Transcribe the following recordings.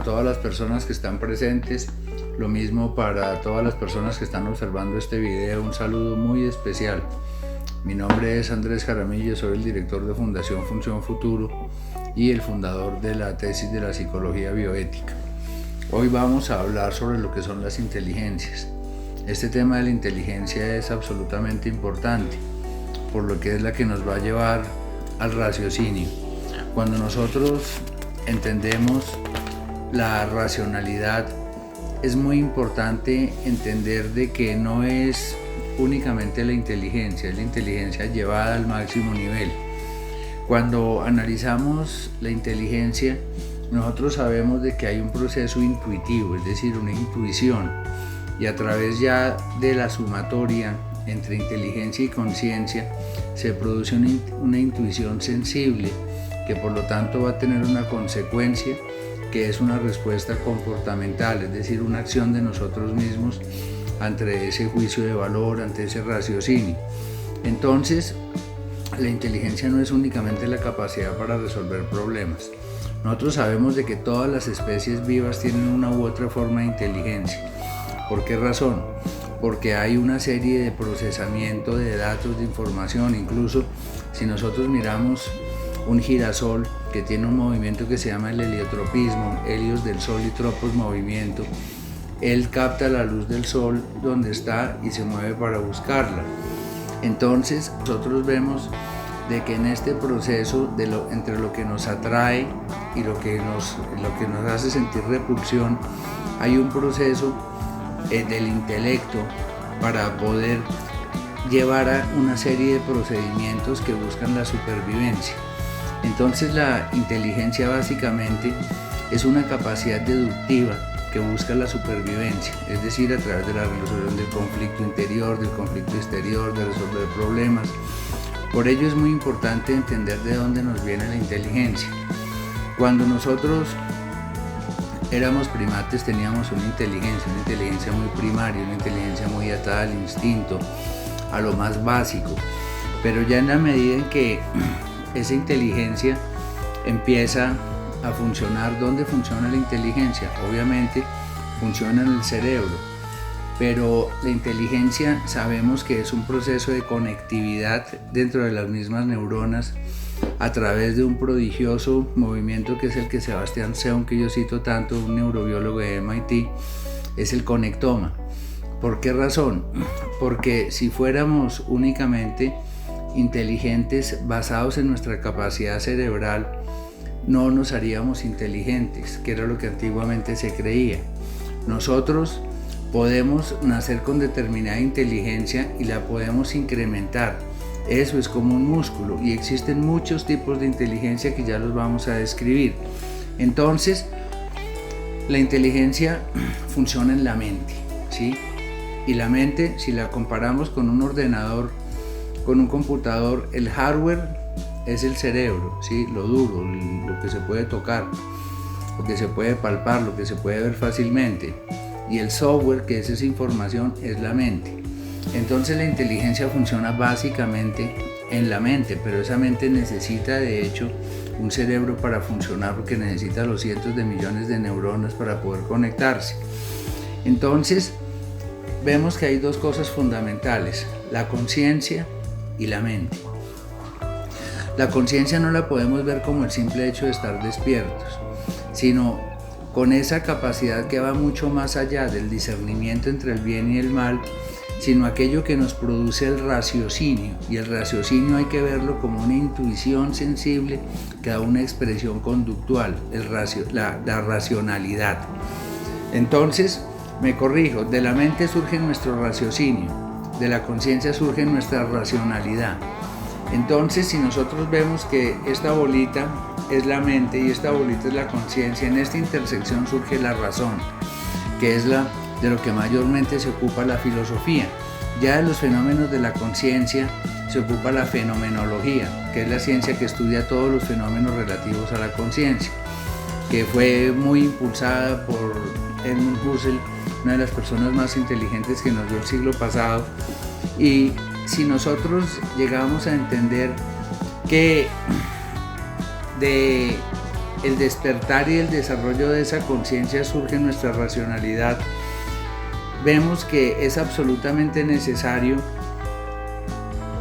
todas las personas que están presentes, lo mismo para todas las personas que están observando este video, un saludo muy especial. Mi nombre es Andrés Jaramillo, soy el director de Fundación Función Futuro y el fundador de la tesis de la psicología bioética. Hoy vamos a hablar sobre lo que son las inteligencias. Este tema de la inteligencia es absolutamente importante, por lo que es la que nos va a llevar al raciocinio. Cuando nosotros entendemos la racionalidad, es muy importante entender de que no es únicamente la inteligencia, es la inteligencia llevada al máximo nivel. Cuando analizamos la inteligencia, nosotros sabemos de que hay un proceso intuitivo, es decir, una intuición, y a través ya de la sumatoria entre inteligencia y conciencia se produce una intuición sensible que por lo tanto va a tener una consecuencia que es una respuesta comportamental, es decir, una acción de nosotros mismos ante ese juicio de valor, ante ese raciocinio. Entonces, la inteligencia no es únicamente la capacidad para resolver problemas. Nosotros sabemos de que todas las especies vivas tienen una u otra forma de inteligencia. ¿Por qué razón? Porque hay una serie de procesamiento de datos, de información. Incluso si nosotros miramos un girasol que tiene un movimiento que se llama el heliotropismo, helios del sol y tropos movimiento, él capta la luz del sol donde está y se mueve para buscarla. Entonces nosotros vemos de que en este proceso entre lo que nos atrae y lo que nos hace sentir repulsión, hay un proceso del intelecto para poder llevar a una serie de procedimientos que buscan la supervivencia. Entonces la inteligencia básicamente es una capacidad deductiva que busca la supervivencia, es decir, a través de la resolución del conflicto interior, del conflicto exterior, de resolver problemas. Por ello es muy importante entender de dónde nos viene la inteligencia. Cuando nosotros éramos primates teníamos una inteligencia muy primaria, una inteligencia muy atada al instinto, a lo más básico, pero ya en la medida en que esa inteligencia empieza a funcionar, ¿dónde funciona la inteligencia? Obviamente funciona en el cerebro, pero la inteligencia sabemos que es un proceso de conectividad dentro de las mismas neuronas a través de un prodigioso movimiento que es el que Sebastian Seun, que yo cito tanto, un neurobiólogo de MIT, es el conectoma. ¿Por qué razón? Porque si fuéramos únicamente inteligentes basados en nuestra capacidad cerebral, no nos haríamos inteligentes, que era lo que antiguamente se creía. Nosotros podemos nacer con determinada inteligencia y la podemos incrementar. Eso es como un músculo y existen muchos tipos de inteligencia que ya los vamos a describir. Entonces, la inteligencia funciona en la mente, ¿sí? Y la mente, si la comparamos con un ordenador, con un computador, el hardware es el cerebro, ¿sí? Lo duro, lo que se puede tocar, lo que se puede palpar, lo que se puede ver fácilmente. Y el software, que es esa información, es la mente. Entonces la inteligencia funciona básicamente en la mente, pero esa mente necesita de hecho un cerebro para funcionar, porque necesita los cientos de millones de neuronas para poder conectarse. Entonces vemos que hay dos cosas fundamentales, la conciencia y la mente. La conciencia no la podemos ver como el simple hecho de estar despiertos, sino con esa capacidad que va mucho más allá del discernimiento entre el bien y el mal, sino aquello que nos produce el raciocinio, y el raciocinio hay que verlo como una intuición sensible que da una expresión conductual, la racionalidad. Entonces, me corrijo, de la mente surge nuestro raciocinio, de la conciencia surge nuestra racionalidad. Entonces, si nosotros vemos que esta bolita es la mente y esta bolita es la conciencia, en esta intersección surge la razón, que es de lo que mayormente se ocupa la filosofía. Ya de los fenómenos de la conciencia se ocupa la fenomenología, que es la ciencia que estudia todos los fenómenos relativos a la conciencia, que fue muy impulsada por Edmund Husserl, una de las personas más inteligentes que nos dio el siglo pasado. Y si nosotros llegamos a entender que de el despertar y el desarrollo de esa conciencia surge en nuestra racionalidad, vemos que es absolutamente necesario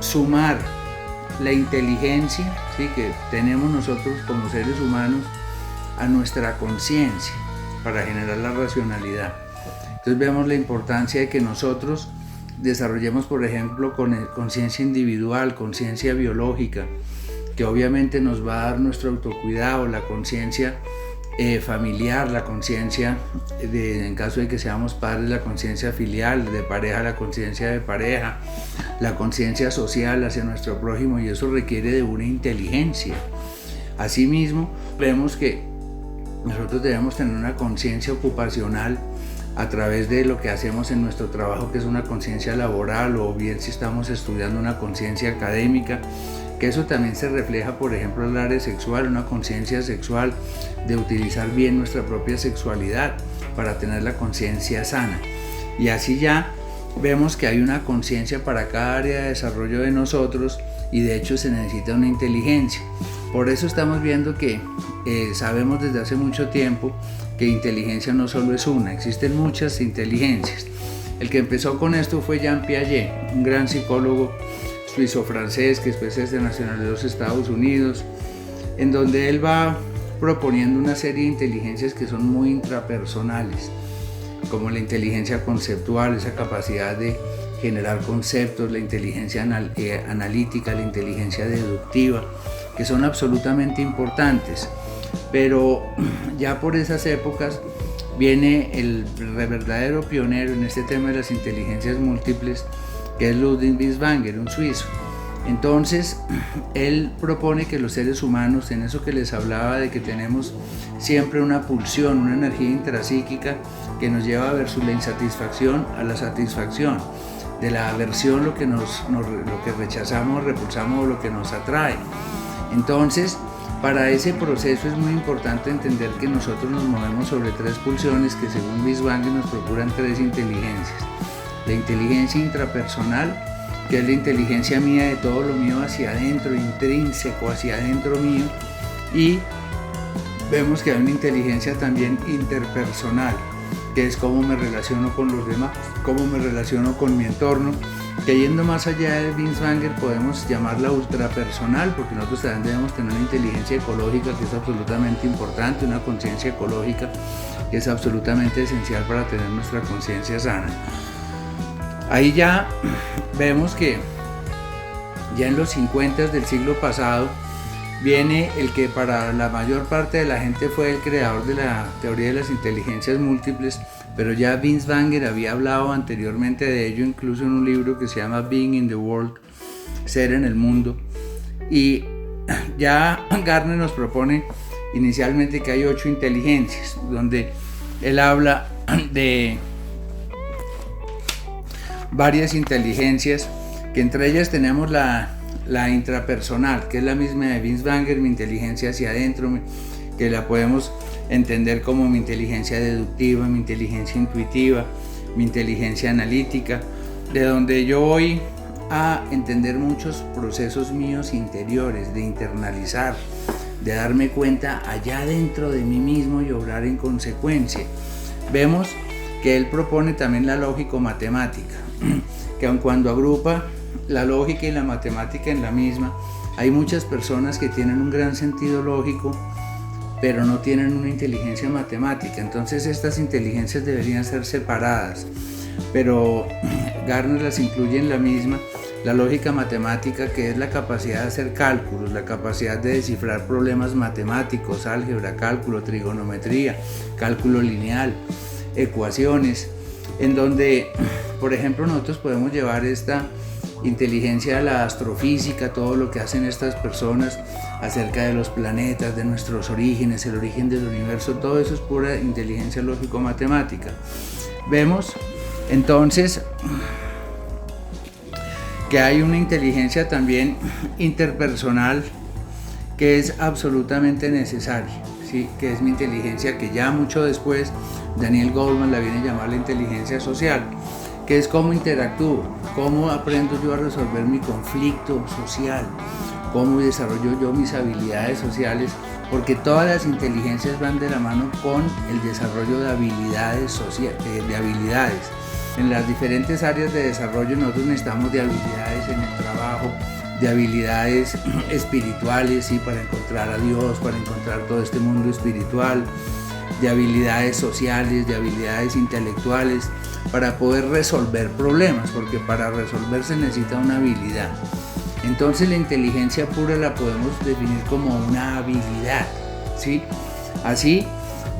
sumar la inteligencia, ¿sí?, que tenemos nosotros como seres humanos a nuestra conciencia para generar la racionalidad. Entonces vemos la importancia de que nosotros desarrollemos, por ejemplo, conciencia individual, conciencia biológica, que obviamente nos va a dar nuestro autocuidado, la conciencia familiar, la conciencia en caso de que seamos padres, la conciencia filial, de pareja, la conciencia de pareja, la conciencia social hacia nuestro prójimo, y eso requiere de una inteligencia. Asimismo, vemos que nosotros debemos tener una conciencia ocupacional a través de lo que hacemos en nuestro trabajo, que es una conciencia laboral, o bien si estamos estudiando, una conciencia académica, que eso también se refleja, por ejemplo, en el área sexual, una conciencia sexual de utilizar bien nuestra propia sexualidad para tener la conciencia sana. Y así ya vemos que hay una conciencia para cada área de desarrollo de nosotros, y de hecho se necesita una inteligencia. Por eso estamos viendo que sabemos desde hace mucho tiempo que inteligencia no solo es una, existen muchas inteligencias. El que empezó con esto fue Jean Piaget, un gran psicólogo suizo-francés que después se nacionalizó de los Estados Unidos, en donde él va proponiendo una serie de inteligencias que son muy intrapersonales, como la inteligencia conceptual, esa capacidad de generar conceptos, la inteligencia analítica, la inteligencia deductiva, que son absolutamente importantes. Pero ya por esas épocas viene el verdadero pionero en este tema de las inteligencias múltiples, que es Ludwig Binswanger, un suizo. Entonces, él propone que los seres humanos, en eso que les hablaba de que tenemos siempre una pulsión, una energía intrapsíquica que nos lleva a versus la insatisfacción a la satisfacción, de la aversión lo que rechazamos, repulsamos, o lo que nos atrae. Entonces, para ese proceso es muy importante entender que nosotros nos movemos sobre tres pulsiones que, según Binswanger, nos procuran tres inteligencias. La inteligencia intrapersonal, que es la inteligencia mía, de todo lo mío hacia adentro, intrínseco hacia adentro mío, y vemos que hay una inteligencia también interpersonal, que es cómo me relaciono con los demás, cómo me relaciono con mi entorno, que yendo más allá de Binswanger podemos llamarla ultrapersonal, porque nosotros también debemos tener una inteligencia ecológica que es absolutamente importante, una conciencia ecológica que es absolutamente esencial para tener nuestra conciencia sana. Ahí ya vemos que ya en los 50 del siglo pasado viene el que para la mayor parte de la gente fue el creador de la teoría de las inteligencias múltiples, pero ya Binswanger había hablado anteriormente de ello, incluso en un libro que se llama Being in the World, Ser en el Mundo. Y ya Gardner nos propone inicialmente que hay 8 inteligencias, donde él habla de varias inteligencias, que entre ellas tenemos la intrapersonal, que es la misma de Binswanger, mi inteligencia hacia adentro, que la podemos entender como mi inteligencia deductiva, mi inteligencia intuitiva, mi inteligencia analítica, de donde yo voy a entender muchos procesos míos interiores, de internalizar, de darme cuenta allá dentro de mí mismo y obrar en consecuencia. Vemos que él propone también la lógico-matemática, que aun cuando agrupa la lógica y la matemática en la misma, hay muchas personas que tienen un gran sentido lógico, pero no tienen una inteligencia matemática. Entonces estas inteligencias deberían ser separadas, pero Gardner las incluye en la misma. La lógica matemática, que es la capacidad de hacer cálculos, la capacidad de descifrar problemas matemáticos, álgebra, cálculo, trigonometría, cálculo lineal, ecuaciones, en donde, por ejemplo, nosotros podemos llevar esta inteligencia a la astrofísica, todo lo que hacen estas personas acerca de los planetas, de nuestros orígenes, el origen del universo, todo eso es pura inteligencia lógico-matemática. Vemos entonces que hay una inteligencia también interpersonal que es absolutamente necesaria, ¿sí? Que es mi inteligencia, que ya mucho después Daniel Goleman la viene a llamar la inteligencia social, que es cómo interactúo, cómo aprendo yo a resolver mi conflicto social, cómo desarrollo yo mis habilidades sociales porque todas las inteligencias van de la mano con el desarrollo de habilidades de habilidades. En las diferentes áreas de desarrollo nosotros necesitamos de habilidades en el trabajo, de habilidades espirituales, ¿sí? Para encontrar a Dios, para encontrar todo este mundo espiritual, de habilidades sociales, de habilidades intelectuales, para poder resolver problemas, porque para resolver se necesita una habilidad. Entonces la inteligencia pura la podemos definir como una habilidad, ¿sí? Así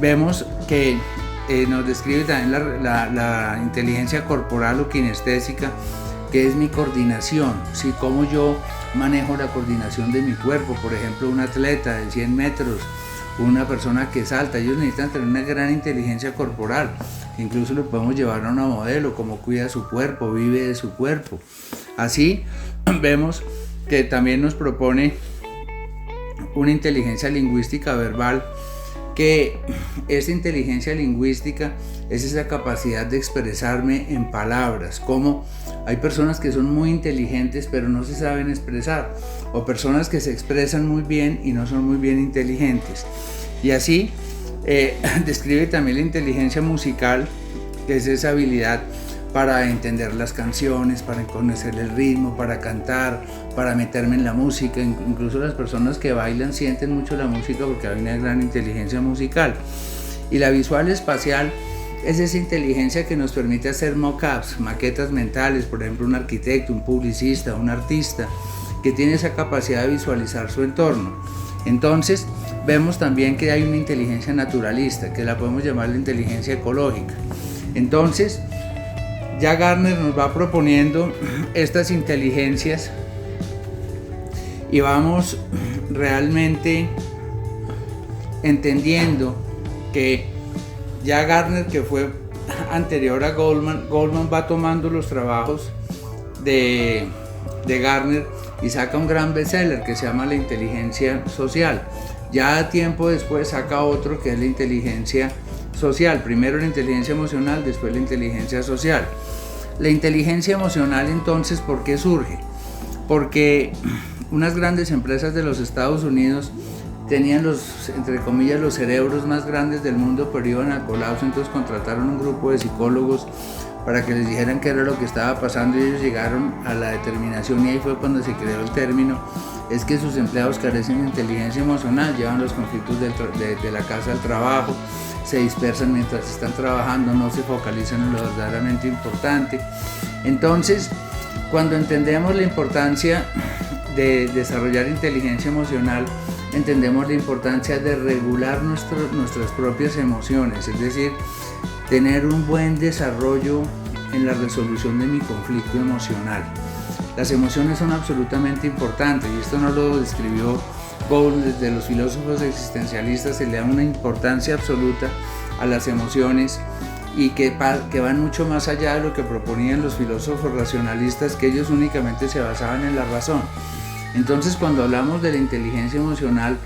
vemos que nos describe también la inteligencia corporal o kinestésica, que es mi coordinación, ¿sí? Cómo yo manejo la coordinación de mi cuerpo. Por ejemplo, un atleta de 100 metros, una persona que salta, ellos necesitan tener una gran inteligencia corporal. Incluso lo podemos llevar a una modelo, cómo cuida su cuerpo, vive de su cuerpo. Así vemos que también nos propone una inteligencia lingüística verbal, que esta inteligencia lingüística es esa capacidad de expresarme en palabras, como hay personas que son muy inteligentes pero no se saben expresar, o personas que se expresan muy bien y no son muy bien inteligentes. Y así describe también la inteligencia musical, que es esa habilidad para entender las canciones, para conocer el ritmo, para cantar, para meterme en la música. Incluso las personas que bailan sienten mucho la música porque hay una gran inteligencia musical. Y la visual espacial es esa inteligencia que nos permite hacer mock-ups, maquetas mentales. Por ejemplo, un arquitecto, un publicista, un artista que tiene esa capacidad de visualizar su entorno. Entonces vemos también que hay una inteligencia naturalista, que la podemos llamar la inteligencia ecológica. Entonces ya Gardner nos va proponiendo estas inteligencias y vamos realmente entendiendo que ya Gardner, que fue anterior a Goldman va tomando los trabajos de Gardner y saca un gran bestseller que se llama La inteligencia social. Ya tiempo después saca otro que es la inteligencia social. Primero la inteligencia emocional, después la inteligencia social. La inteligencia emocional, entonces, ¿por qué surge? Porque unas grandes empresas de los Estados Unidos tenían entre comillas, los cerebros más grandes del mundo, pero iban al colapso. Entonces contrataron un grupo de psicólogos para que les dijeran qué era lo que estaba pasando, y ellos llegaron a la determinación, y ahí fue cuando se creó el término, es que sus empleados carecen de inteligencia emocional, llevan los conflictos de la casa al trabajo, se dispersan mientras están trabajando, no se focalizan en lo verdaderamente importante. Entonces, cuando entendemos la importancia de desarrollar inteligencia emocional, entendemos la importancia de regular nuestras propias emociones, es decir, tener un buen desarrollo en la resolución de mi conflicto emocional. Las emociones son absolutamente importantes, y esto no lo describió Gould. Desde los filósofos existencialistas se le da una importancia absoluta a las emociones, y que van mucho más allá de lo que proponían los filósofos racionalistas, que ellos únicamente se basaban en la razón. Entonces, cuando hablamos de la inteligencia emocional,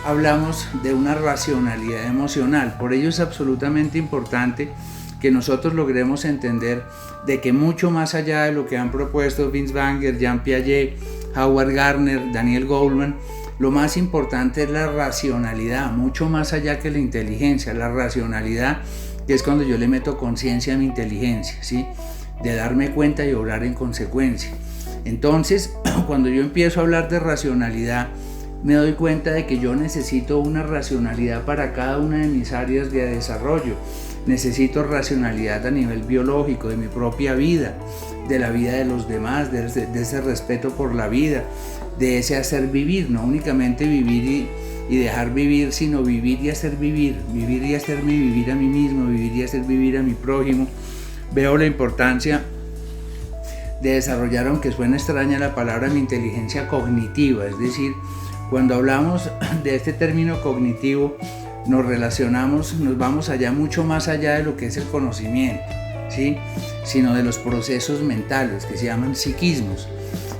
hablamos de una racionalidad emocional. Por ello es absolutamente importante que nosotros logremos entender de que mucho más allá de lo que han propuesto Vince Banger, Jean Piaget, Howard Gardner, Daniel Goleman, lo más importante es la racionalidad, mucho más allá que la inteligencia. La racionalidad, que es cuando yo le meto conciencia a mi inteligencia, ¿sí? De darme cuenta y obrar en consecuencia. Entonces, cuando yo empiezo a hablar de racionalidad, me doy cuenta de que yo necesito una racionalidad para cada una de mis áreas de desarrollo. Necesito racionalidad a nivel biológico, de mi propia vida, de la vida de los demás, de ese respeto por la vida, de ese hacer vivir, no únicamente vivir y dejar vivir, sino vivir y hacer vivir y hacerme vivir a mí mismo, vivir y hacer vivir a mi prójimo. Veo la importancia de desarrollar, aunque suena extraña la palabra, mi inteligencia cognitiva, es decir, cuando hablamos de este término cognitivo, nos relacionamos, nos vamos allá, mucho más allá de lo que es el conocimiento, ¿sí? Sino de los procesos mentales que se llaman psiquismos.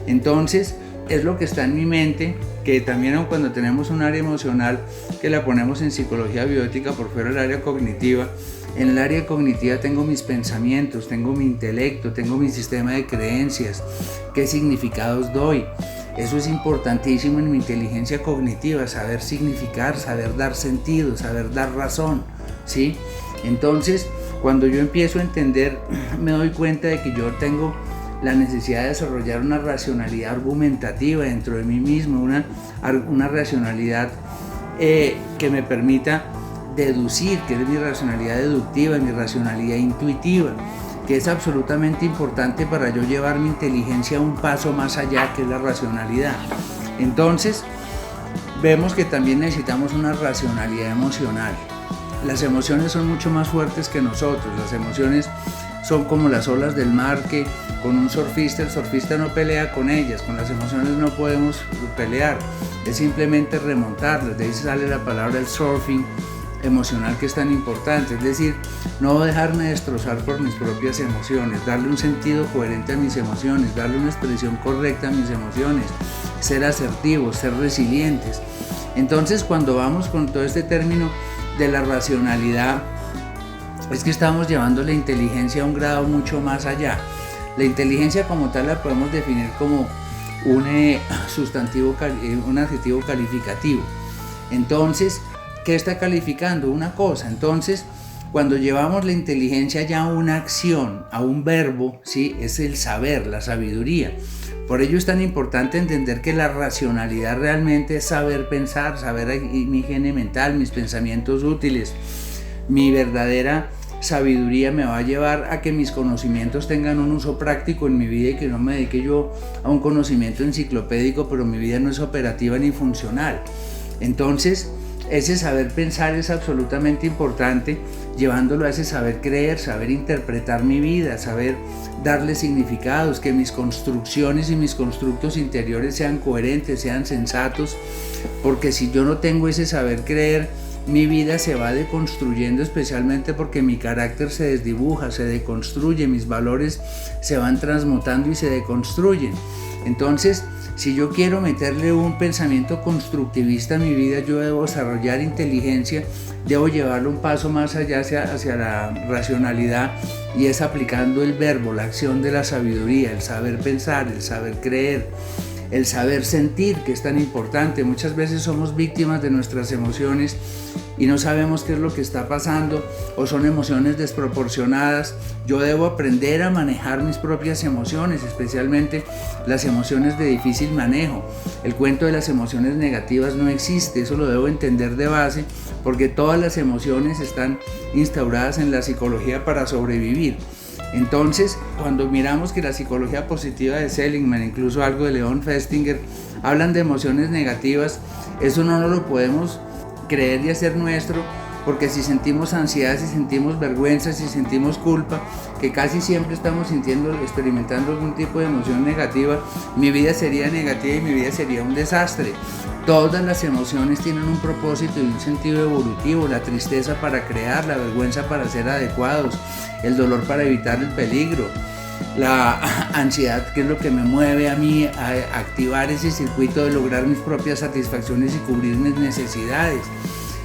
Entonces, es lo que está en mi mente, que también aun cuando tenemos un área emocional que la ponemos en psicología bioética por fuera del área cognitiva, en el área cognitiva tengo mis pensamientos, tengo mi intelecto, tengo mi sistema de creencias, qué significados doy, Eso es importantísimo en mi inteligencia cognitiva, saber significar, saber dar sentido, saber dar razón, ¿sí? Entonces, cuando yo empiezo a entender, me doy cuenta de que yo tengo la necesidad de desarrollar una racionalidad argumentativa dentro de mí mismo, una racionalidad que me permita deducir, que es mi racionalidad deductiva, mi racionalidad intuitiva, que es absolutamente importante para yo llevar mi inteligencia un paso más allá, que es la racionalidad. Entonces, vemos que también necesitamos una racionalidad emocional. Las emociones son mucho más fuertes que nosotros. Las emociones son como las olas del mar, que con un surfista, el surfista no pelea con ellas. Con las emociones no podemos pelear, es simplemente remontarlas. De ahí sale la palabra el surfing emocional, que es tan importante, es decir, no dejarme destrozar por mis propias emociones, darle un sentido coherente a mis emociones, darle una expresión correcta a mis emociones, ser asertivos, ser resilientes. Entonces, cuando vamos con todo este término de la racionalidad, es que estamos llevando la inteligencia a un grado mucho más allá. La inteligencia como tal la podemos definir como un adjetivo calificativo. Entonces, ¿qué está calificando? Una cosa. Entonces, cuando llevamos la inteligencia ya a una acción, a un verbo, ¿sí? Es el saber, la sabiduría. Por ello es tan importante entender que la racionalidad realmente es saber pensar, saber mi higiene mental, mis pensamientos útiles. Mi verdadera sabiduría me va a llevar a que mis conocimientos tengan un uso práctico en mi vida y que no me dedique yo a un conocimiento enciclopédico, pero mi vida no es operativa ni funcional. Entonces, ese saber pensar es absolutamente importante, llevándolo a ese saber creer, saber interpretar mi vida, saber darle significados, que mis construcciones y mis constructos interiores sean coherentes, sean sensatos, porque si yo no tengo ese saber creer, mi vida se va deconstruyendo, especialmente porque mi carácter se desdibuja, se deconstruye, mis valores se van transmutando y se deconstruyen. Entonces, si yo quiero meterle un pensamiento constructivista a mi vida, yo debo desarrollar inteligencia, debo llevarlo un paso más allá hacia la racionalidad, y es aplicando el verbo, la acción de la sabiduría, el saber pensar, el saber creer, el saber sentir, que es tan importante. Muchas veces somos víctimas de nuestras emociones y no sabemos qué es lo que está pasando, o son emociones desproporcionadas. Yo debo aprender a manejar mis propias emociones, especialmente las emociones de difícil manejo. El cuento de las emociones negativas no existe, eso lo debo entender de base, porque todas las emociones están instauradas en la psicología para sobrevivir. Entonces, cuando miramos que la psicología positiva de Seligman, incluso algo de Leon Festinger, hablan de emociones negativas, eso no lo podemos creer y hacer nuestro, porque si sentimos ansiedad, si sentimos vergüenza, si sentimos culpa, que casi siempre estamos experimentando algún tipo de emoción negativa, mi vida sería negativa y mi vida sería un desastre. Todas las emociones tienen un propósito y un sentido evolutivo: la tristeza para crear, la vergüenza para ser adecuados, el dolor para evitar el peligro, la ansiedad, que es lo que me mueve a mí a activar ese circuito de lograr mis propias satisfacciones y cubrir mis necesidades.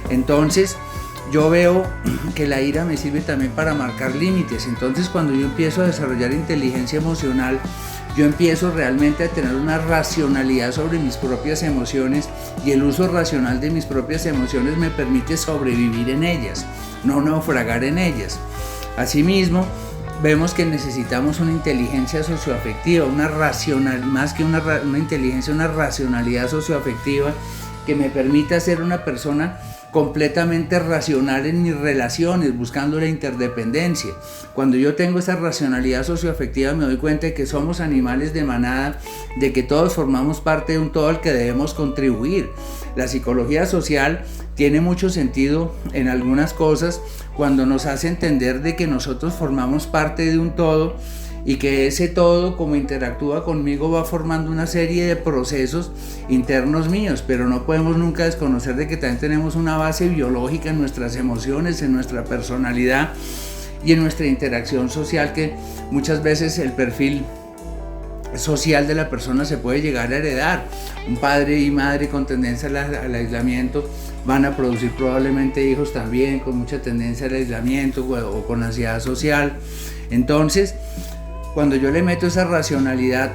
Entonces, yo veo que la ira me sirve también para marcar límites. Entonces, cuando yo empiezo a desarrollar inteligencia emocional, yo empiezo realmente a tener una racionalidad sobre mis propias emociones, y el uso racional de mis propias emociones me permite sobrevivir en ellas, no naufragar en ellas. Asimismo, vemos que necesitamos una inteligencia socioafectiva, más que una inteligencia, una racionalidad socioafectiva que me permita ser una persona completamente racional en mis relaciones, buscando la interdependencia. Cuando yo tengo esa racionalidad socioafectiva, me doy cuenta de que somos animales de manada, de que todos formamos parte de un todo al que debemos contribuir. La psicología social tiene mucho sentido en algunas cosas cuando nos hace entender de que nosotros formamos parte de un todo, y que ese todo, como interactúa conmigo, va formando una serie de procesos internos míos, pero no podemos nunca desconocer de que también tenemos una base biológica en nuestras emociones, en nuestra personalidad y en nuestra interacción social, que muchas veces el perfil social de la persona se puede llegar a heredar. Un padre y madre con tendencia al aislamiento van a producir probablemente hijos también con mucha tendencia al aislamiento o con ansiedad social. Entonces, cuando yo le meto esa racionalidad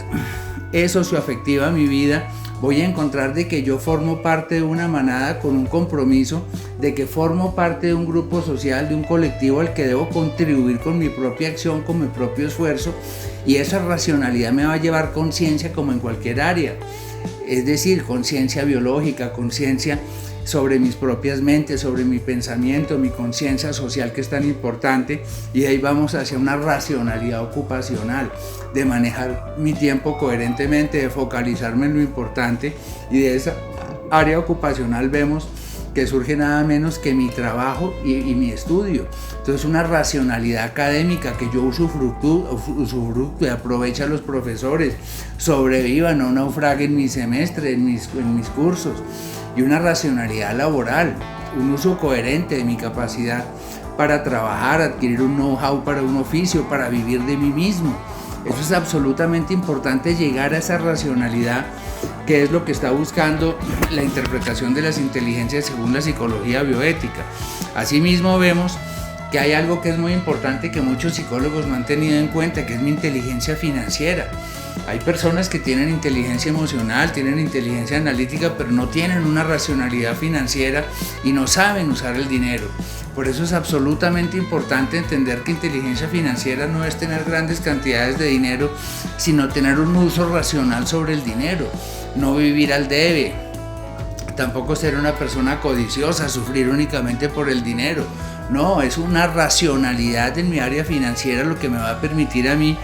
es socioafectiva mi vida, voy a encontrar de que yo formo parte de una manada con un compromiso, de que formo parte de un grupo social, de un colectivo al que debo contribuir con mi propia acción, con mi propio esfuerzo, y esa racionalidad me va a llevar conciencia como en cualquier área, es decir, conciencia biológica, conciencia sobre mis propias mentes, sobre mi pensamiento, mi conciencia social que es tan importante, y ahí vamos hacia una racionalidad ocupacional, de manejar mi tiempo coherentemente, de focalizarme en lo importante, y de esa área ocupacional vemos que surge nada menos que mi trabajo y mi estudio. Entonces una racionalidad académica que yo usufructúe, aproveche a los profesores, sobreviva, no naufrague en mi semestre, en mis cursos, y una racionalidad laboral, un uso coherente de mi capacidad para trabajar, adquirir un know-how para un oficio, para vivir de mí mismo. Eso es absolutamente importante, llegar a esa racionalidad, que es lo que está buscando la interpretación de las inteligencias según la psicología bioética. Asimismo vemos que hay algo que es muy importante que muchos psicólogos no han tenido en cuenta, que es mi inteligencia financiera. Hay personas que tienen inteligencia emocional, tienen inteligencia analítica, pero no tienen una racionalidad financiera y no saben usar el dinero. Por eso es absolutamente importante entender que inteligencia financiera no es tener grandes cantidades de dinero, sino tener un uso racional sobre el dinero, no vivir al debe, tampoco ser una persona codiciosa, sufrir únicamente por el dinero. No, es una racionalidad en mi área financiera lo que me va a permitir a mí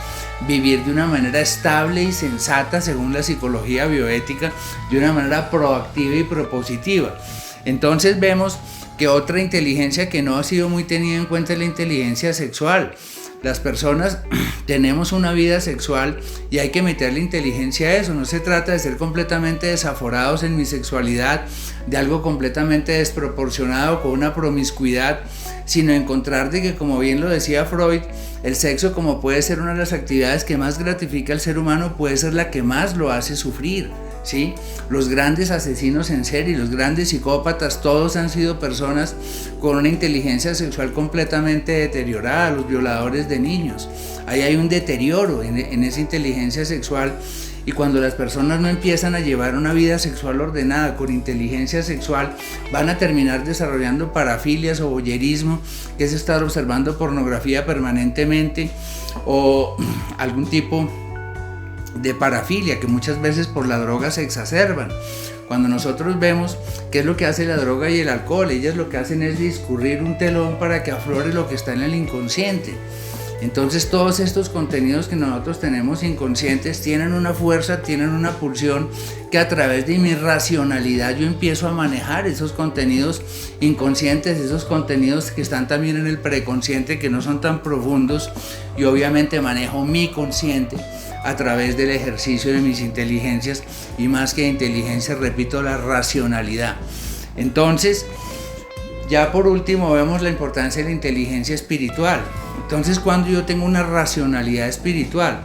vivir de una manera estable y sensata según la psicología bioética, de una manera proactiva y propositiva. Entonces vemos que otra inteligencia que no ha sido muy tenida en cuenta es la inteligencia sexual. Las personas tenemos una vida sexual y hay que meterle inteligencia a eso. No se trata de ser completamente desaforados en mi sexualidad, de algo completamente desproporcionado con una promiscuidad, sino encontrar de que, como bien lo decía Freud, el sexo, como puede ser una de las actividades que más gratifica al ser humano, puede ser la que más lo hace sufrir, ¿sí? Los grandes asesinos en serie, los grandes psicópatas, todos han sido personas con una inteligencia sexual completamente deteriorada, los violadores de niños. Ahí hay un deterioro en esa inteligencia sexual, y cuando las personas no empiezan a llevar una vida sexual ordenada con inteligencia sexual, van a terminar desarrollando parafilias o voyerismo, que es estar observando pornografía permanentemente, o algún tipo de parafilia que muchas veces por la droga se exacerban. Cuando nosotros vemos qué es lo que hace la droga y el alcohol, ellas lo que hacen es discurrir un telón para que aflore lo que está en el inconsciente. Entonces todos estos contenidos que nosotros tenemos inconscientes tienen una fuerza, tienen una pulsión, que a través de mi racionalidad yo empiezo a manejar esos contenidos inconscientes, esos contenidos que están también en el preconsciente, que no son tan profundos, y obviamente manejo mi consciente a través del ejercicio de mis inteligencias, y más que inteligencia, repito, la racionalidad. Entonces, ya por último vemos la importancia de la inteligencia espiritual. Entonces, cuando yo tengo una racionalidad espiritual,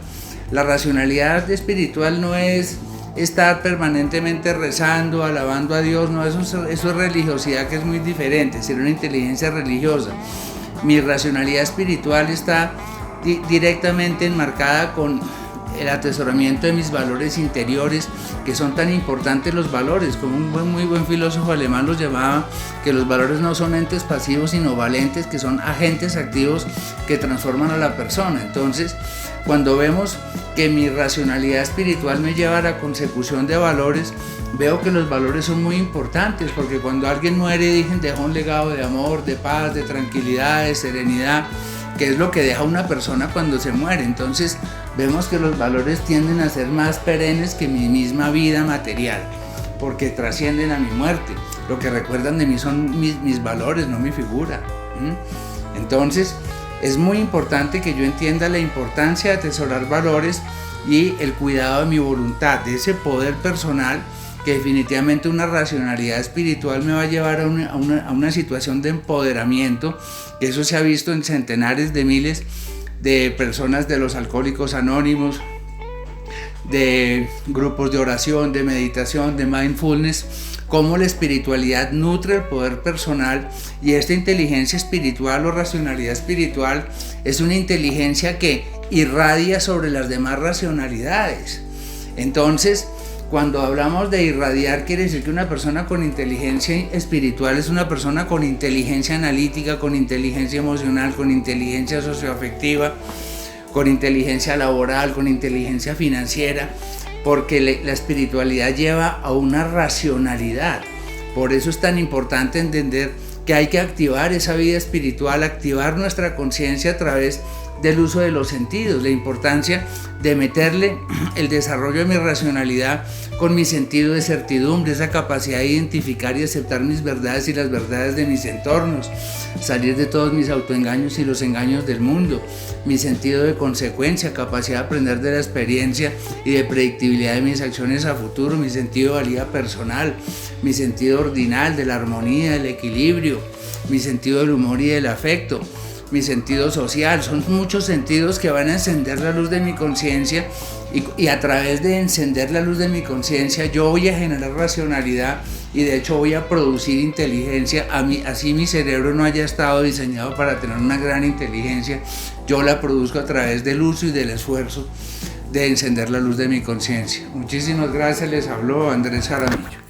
la racionalidad espiritual no es estar permanentemente rezando, alabando a Dios, no, eso es religiosidad, que es muy diferente, ser una inteligencia religiosa. Mi racionalidad espiritual está directamente enmarcada con el atesoramiento de mis valores interiores, que son tan importantes los valores, como un muy buen filósofo alemán los llamaba, que los valores no son entes pasivos sino valentes, que son agentes activos que transforman a la persona. Entonces, cuando vemos que mi racionalidad espiritual me lleva a la consecución de valores, veo que los valores son muy importantes, porque cuando alguien muere, dejó un legado de amor, de paz, de tranquilidad, de serenidad, que es lo que deja una persona cuando se muere. Entonces vemos que los valores tienden a ser más perennes que mi misma vida material, porque trascienden a mi muerte. Lo que recuerdan de mí son mis valores, no mi figura. Entonces es muy importante que yo entienda la importancia de atesorar valores y el cuidado de mi voluntad, de ese poder personal, que definitivamente una racionalidad espiritual me va a llevar a una situación de empoderamiento, que eso se ha visto en centenares de miles de personas, de los alcohólicos anónimos, de grupos de oración, de meditación, de mindfulness, cómo la espiritualidad nutre el poder personal, y esta inteligencia espiritual o racionalidad espiritual es una inteligencia que irradia sobre las demás racionalidades. Entonces, cuando hablamos de irradiar, quiere decir que una persona con inteligencia espiritual es una persona con inteligencia analítica, con inteligencia emocional, con inteligencia socioafectiva, con inteligencia laboral, con inteligencia financiera, porque la espiritualidad lleva a una racionalidad. Por eso es tan importante entender que hay que activar esa vida espiritual, activar nuestra conciencia a través del uso de los sentidos, la importancia de meterle el desarrollo de mi racionalidad con mi sentido de certidumbre, esa capacidad de identificar y aceptar mis verdades y las verdades de mis entornos, salir de todos mis autoengaños y los engaños del mundo, mi sentido de consecuencia, capacidad de aprender de la experiencia y de predictibilidad de mis acciones a futuro, mi sentido de valía personal, mi sentido ordinal de la armonía, del equilibrio, mi sentido del humor y del afecto, mi sentido social. Son muchos sentidos que van a encender la luz de mi conciencia y a través de encender la luz de mi conciencia yo voy a generar racionalidad y de hecho voy a producir inteligencia. Así mi cerebro no haya estado diseñado para tener una gran inteligencia, yo la produzco a través del uso y del esfuerzo de encender la luz de mi conciencia. Muchísimas gracias, les habló Andrés Jaramillo.